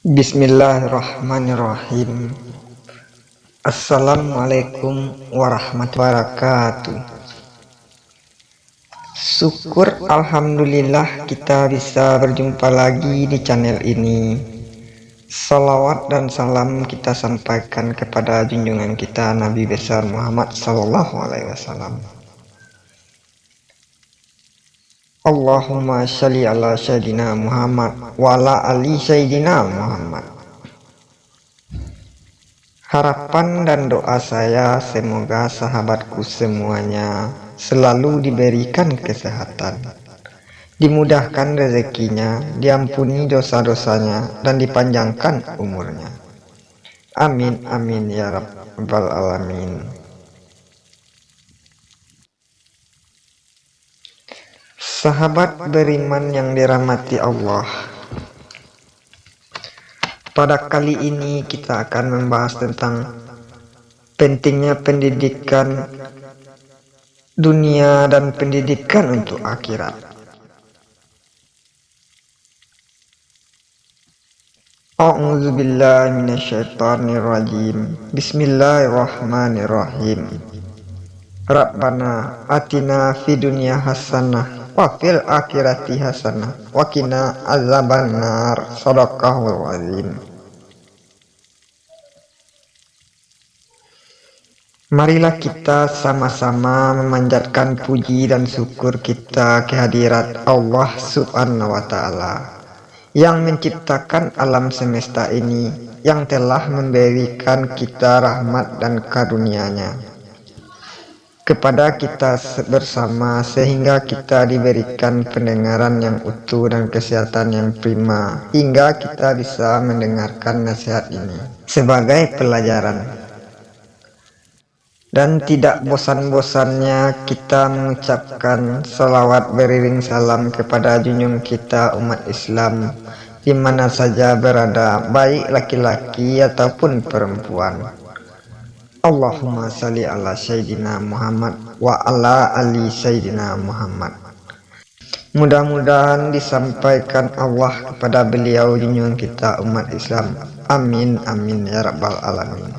Bismillahirrahmanirrahim. Assalamualaikum warahmatullahi wabarakatuh. Syukur alhamdulillah kita bisa berjumpa lagi di channel ini. Salawat dan salam kita sampaikan kepada junjungan kita Nabi besar Muhammad SAW. Allahumma sholli ala sayyidina Muhammad wa ala ali sayyidina Muhammad. Harapan dan doa saya semoga sahabatku semuanya selalu diberikan kesehatan, dimudahkan rezekinya, diampuni dosa-dosanya, dan dipanjangkan umurnya. Amin amin ya rabbal alamin. Sahabat beriman yang dirahmati Allah, pada kali ini kita akan membahas tentang pentingnya pendidikan dunia dan pendidikan untuk akhirat. A'udzubillahi minasyaitonirrajim. Bismillahirrahmanirrahim. Rabbana atina fid dunya hasanah wa fil akhirati hasanah wa qina azabannar. Shadaqallahul azim. Marilah kita sama-sama memanjatkan puji dan syukur kita kehadirat Allah Subhanahu wa Ta'ala yang menciptakan alam semesta ini, yang telah memberikan kita rahmat dan karunia-Nya kepada kita bersama, sehingga kita diberikan pendengaran yang utuh dan kesehatan yang prima, hingga kita bisa mendengarkan nasihat ini sebagai pelajaran. Dan tidak bosan-bosannya kita mengucapkan salawat beriring salam kepada junjungan kita umat Islam di mana saja berada, baik laki-laki ataupun perempuan. Allahumma sholli ala sayyidina Muhammad wa ala ali sayyidina Muhammad. Mudah-mudahan disampaikan Allah kepada beliau junjungan kita umat Islam. Amin amin ya rabbal alamin.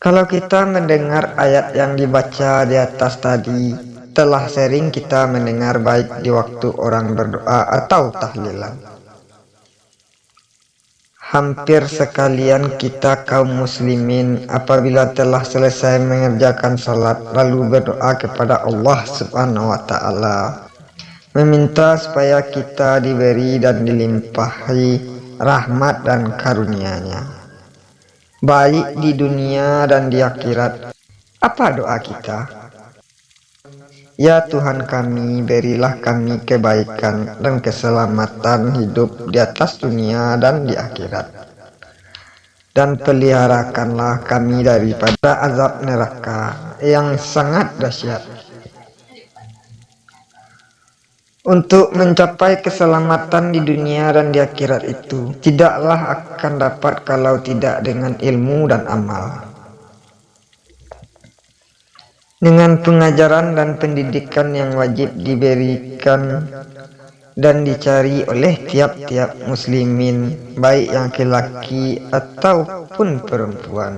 Kalau kita mendengar ayat yang dibaca di atas tadi, telah sering kita mendengar baik di waktu orang berdoa atau tahlilan. Hampir sekalian kita kaum muslimin apabila telah selesai mengerjakan salat lalu berdoa kepada Allah Subhanahu wa Ta'ala, meminta supaya kita diberi dan dilimpahi rahmat dan karunia-Nya, baik di dunia dan di akhirat. Apa doa kita? Ya Tuhan kami, berilah kami kebaikan dan keselamatan hidup di atas dunia dan di akhirat, dan peliharakanlah kami daripada azab neraka yang sangat dahsyat. Untuk mencapai keselamatan di dunia dan di akhirat itu tidaklah akan dapat kalau tidak dengan ilmu dan amal. Dengan pengajaran dan pendidikan yang wajib diberikan dan dicari oleh tiap-tiap muslimin, baik yang laki-laki ataupun perempuan.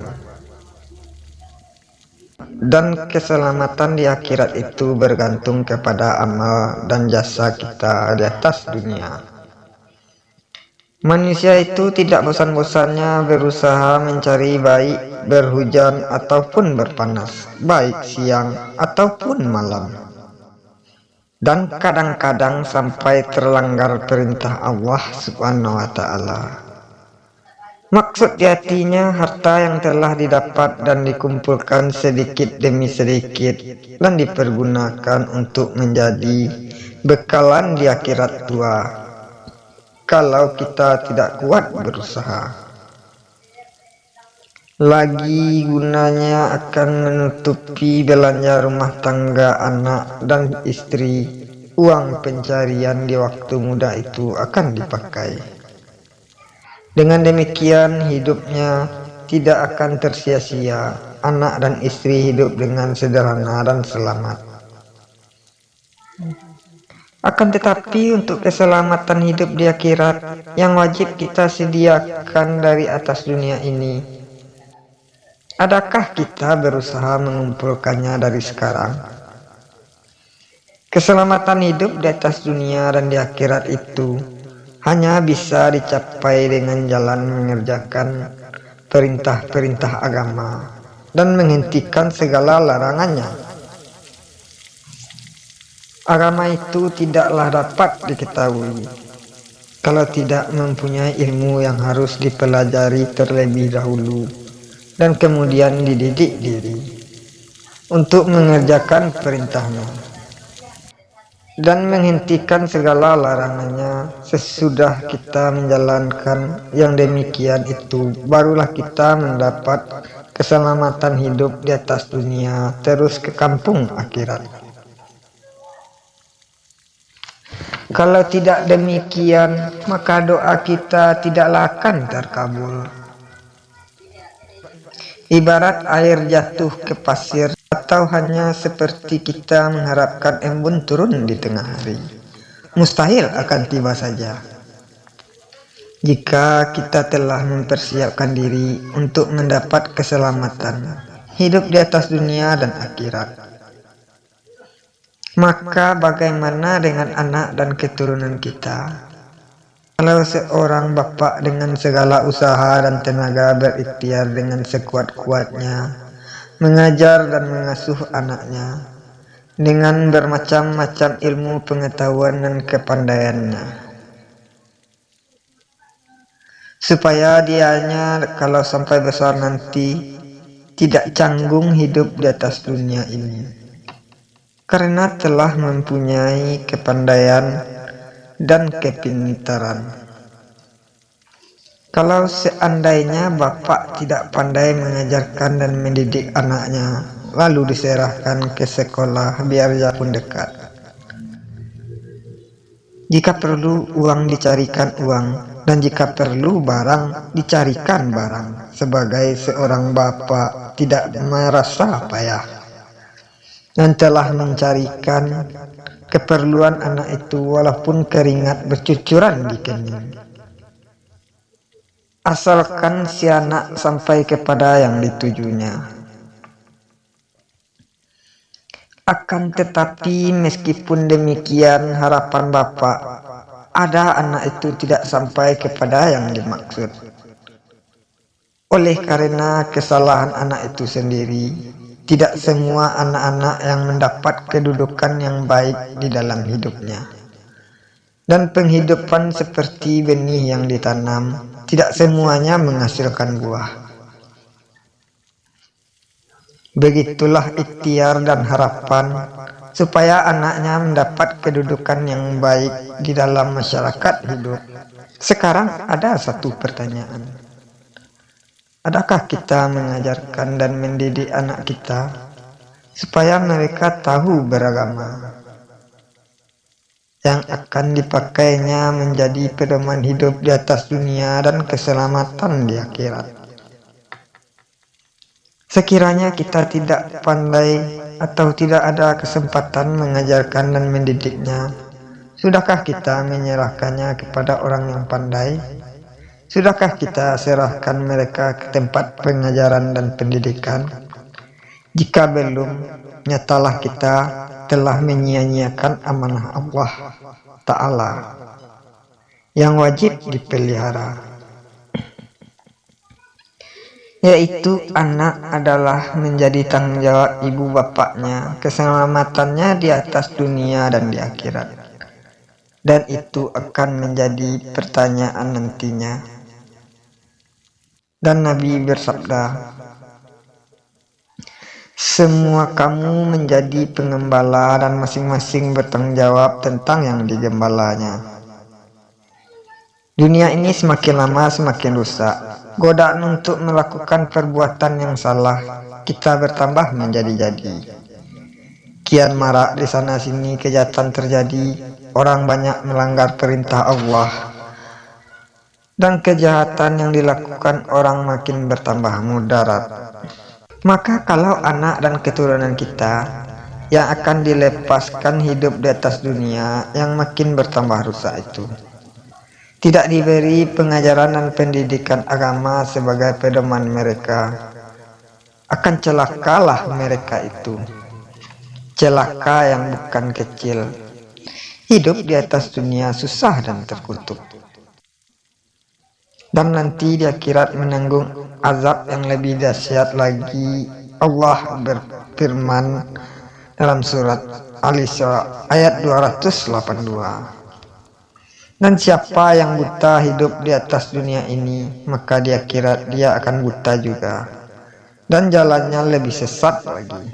Dan keselamatan di akhirat itu bergantung kepada amal dan jasa kita di atas dunia. Manusia itu tidak bosan-bosannya berusaha mencari, baik berhujan ataupun berpanas, baik siang ataupun malam. Dan kadang-kadang sampai terlanggar perintah Allah Subhanahu wa Ta'ala. Maksud di hatinya harta yang telah didapat dan dikumpulkan sedikit demi sedikit dan dipergunakan untuk menjadi bekalan di akhirat tua kalau kita tidak kuat berusaha. Lagi gunanya akan menutupi belanja rumah tangga anak dan istri. Uang pencarian di waktu muda itu akan dipakai. Dengan demikian hidupnya tidak akan tersia-sia. Anak dan istri hidup dengan sederhana dan selamat. Akan tetapi untuk keselamatan hidup di akhirat yang wajib kita sediakan dari atas dunia ini, adakah kita berusaha mengumpulkannya dari sekarang? Keselamatan hidup di atas dunia dan di akhirat itu hanya bisa dicapai dengan jalan mengerjakan perintah-perintah agama dan menghentikan segala larangannya. Agama itu tidaklah dapat diketahui kalau tidak mempunyai ilmu yang harus dipelajari terlebih dahulu dan kemudian dididik diri untuk mengerjakan perintahnya dan menghentikan segala larangannya. Sesudah kita menjalankan yang demikian itu, barulah kita mendapat keselamatan hidup di atas dunia terus ke kampung akhirat. Kalau tidak demikian, maka doa kita tidaklah akan terkabul. Ibarat air jatuh ke pasir, atau hanya seperti kita mengharapkan embun turun di tengah hari. Mustahil akan tiba saja. Jika kita telah mempersiapkan diri untuk mendapat keselamatan, hidup di atas dunia dan akhirat, maka bagaimana dengan anak dan keturunan kita? Kalau seorang bapak dengan segala usaha dan tenaga berikhtiar dengan sekuat-kuatnya mengajar dan mengasuh anaknya dengan bermacam-macam ilmu pengetahuan dan kepandaiannya, supaya dianya kalau sampai besar nanti tidak canggung hidup di atas dunia ini, karena telah mempunyai kepandaian dan kepintaran. Kalau seandainya bapak tidak pandai mengajarkan dan mendidik anaknya, lalu diserahkan ke sekolah biar pun dekat. Jika perlu uang dicarikan uang, dan jika perlu barang dicarikan barang. Sebagai seorang bapak tidak merasa payah dan telah mencarikan keperluan anak itu walaupun keringat bercucuran di kening, asalkan si anak sampai kepada yang ditujunya. Akan tetapi meskipun demikian, harapan bapak ada anak itu tidak sampai kepada yang dimaksud oleh karena kesalahan anak itu sendiri. Tidak semua anak-anak yang mendapat kedudukan yang baik di dalam hidupnya. Dan penghidupan seperti benih yang ditanam, tidak semuanya menghasilkan buah. Begitulah ikhtiar dan harapan supaya anaknya mendapat kedudukan yang baik di dalam masyarakat hidup. Sekarang ada satu pertanyaan. Adakah kita mengajarkan dan mendidik anak kita supaya mereka tahu beragama yang akan dipakainya menjadi pedoman hidup di atas dunia dan keselamatan di akhirat? Sekiranya kita tidak pandai atau tidak ada kesempatan mengajarkan dan mendidiknya, sudahkah kita menyerahkannya kepada orang yang pandai? Sudahkah kita serahkan mereka ke tempat pengajaran dan pendidikan? Jika belum, nyatalah kita telah menyia-nyiakan amanah Allah Ta'ala yang wajib dipelihara, yaitu anak adalah menjadi tanggung jawab ibu bapaknya, keselamatannya di atas dunia dan di akhirat. Dan itu akan menjadi pertanyaan nantinya. Dan Nabi bersabda, semua kamu menjadi pengembala dan masing-masing bertanggung jawab tentang yang digembalanya. Dunia ini semakin lama semakin rusak. Godaan untuk melakukan perbuatan yang salah kita bertambah menjadi-jadi. Kian marak di sana sini kejahatan terjadi. Orang banyak melanggar perintah Allah. Dan kejahatan yang dilakukan orang makin bertambah mudarat. Maka kalau anak dan keturunan kita yang akan dilepaskan hidup di atas dunia yang makin bertambah rusak itu. Tidak diberi pengajaran dan pendidikan agama sebagai pedoman mereka, akan celakalah mereka itu. Celaka yang bukan kecil. Hidup di atas dunia susah dan terkutuk. Dan nanti di akhirat menanggung azab yang lebih dahsyat lagi. Allah berfirman dalam surat Al-Isra ayat 282. Dan siapa yang buta hidup di atas dunia ini, maka di akhirat dia akan buta juga, dan jalannya lebih sesat lagi.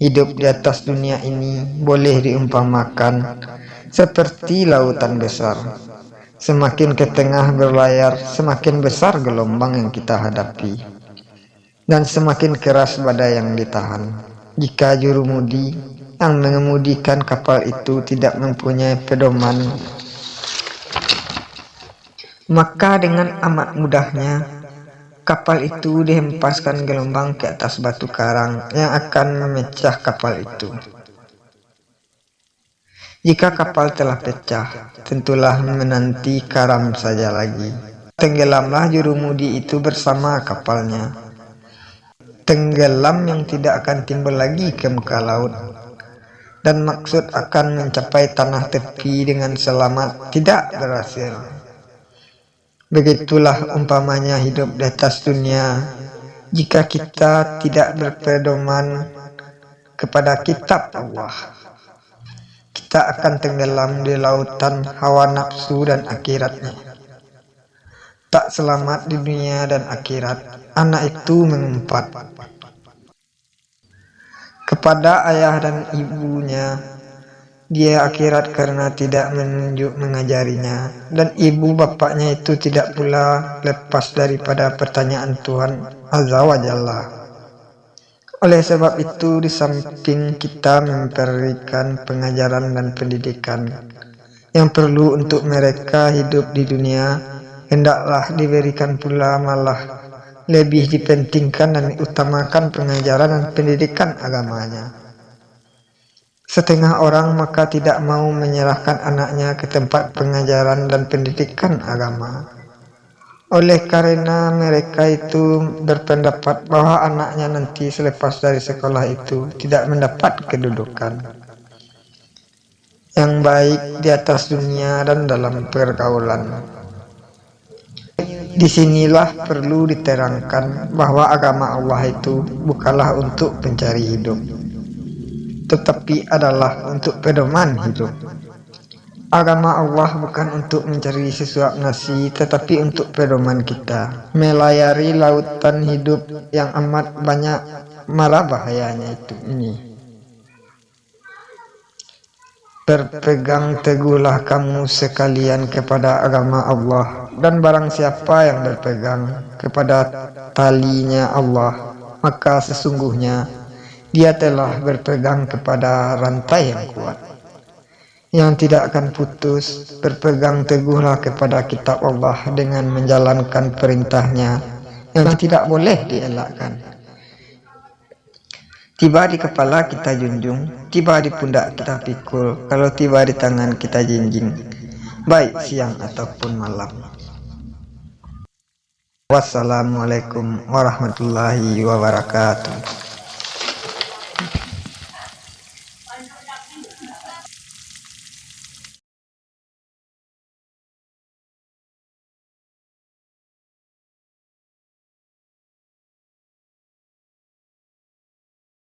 Hidup di atas dunia ini boleh diumpamakan seperti lautan besar. Semakin ke tengah berlayar, semakin besar gelombang yang kita hadapi, dan semakin keras badai yang ditahan. Jika jurumudi yang mengemudikan kapal itu tidak mempunyai pedoman, maka dengan amat mudahnya kapal itu dihempaskan gelombang ke atas batu karang yang akan memecah kapal itu. Jika kapal telah pecah, tentulah menanti karam saja lagi. Tenggelamlah jurumudi itu bersama kapalnya. Tenggelam yang tidak akan timbul lagi ke muka laut. Dan maksud akan mencapai tanah tepi dengan selamat tidak berhasil. Begitulah umpamanya hidup di atas dunia jika kita tidak berpedoman kepada kitab Allah. Kita akan tenggelam di lautan hawa nafsu dan akhiratnya. Tak selamat di dunia dan akhirat. Anak itu mengumpat kepada ayah dan ibunya, dia akhirat karena tidak menunjuk mengajarinya, dan ibu bapaknya itu tidak pula lepas daripada pertanyaan Tuhan Azza wa Jalla. Oleh sebab itu, di samping kita memberikan pengajaran dan pendidikan yang perlu untuk mereka hidup di dunia, hendaklah diberikan pula malah lebih dipentingkan dan diutamakan pengajaran dan pendidikan agamanya. Setengah orang maka tidak mau menyerahkan anaknya ke tempat pengajaran dan pendidikan agama. Oleh karena mereka itu berpendapat bahwa anaknya nanti selepas dari sekolah itu tidak mendapat kedudukan yang baik di atas dunia dan dalam pergaulan. Disinilah perlu diterangkan bahwa agama Allah itu bukanlah untuk pencari hidup, tetapi adalah untuk pedoman hidup. Agama Allah bukan untuk mencari sesuap nasi, tetapi untuk pedoman kita melayari lautan hidup yang amat banyak mara bahayanya ini. Berpegang teguhlah kamu sekalian kepada agama Allah, dan barang siapa yang berpegang kepada talinya Allah, maka sesungguhnya dia telah berpegang kepada rantai yang kuat, yang tidak akan putus. Berpegang teguhlah kepada kitab Allah dengan menjalankan perintahnya yang tidak boleh dielakkan. Tiba di kepala kita junjung, tiba di pundak kita pikul, kalau tiba di tangan kita jinjing, baik siang ataupun malam. Wassalamualaikum warahmatullahi wabarakatuh.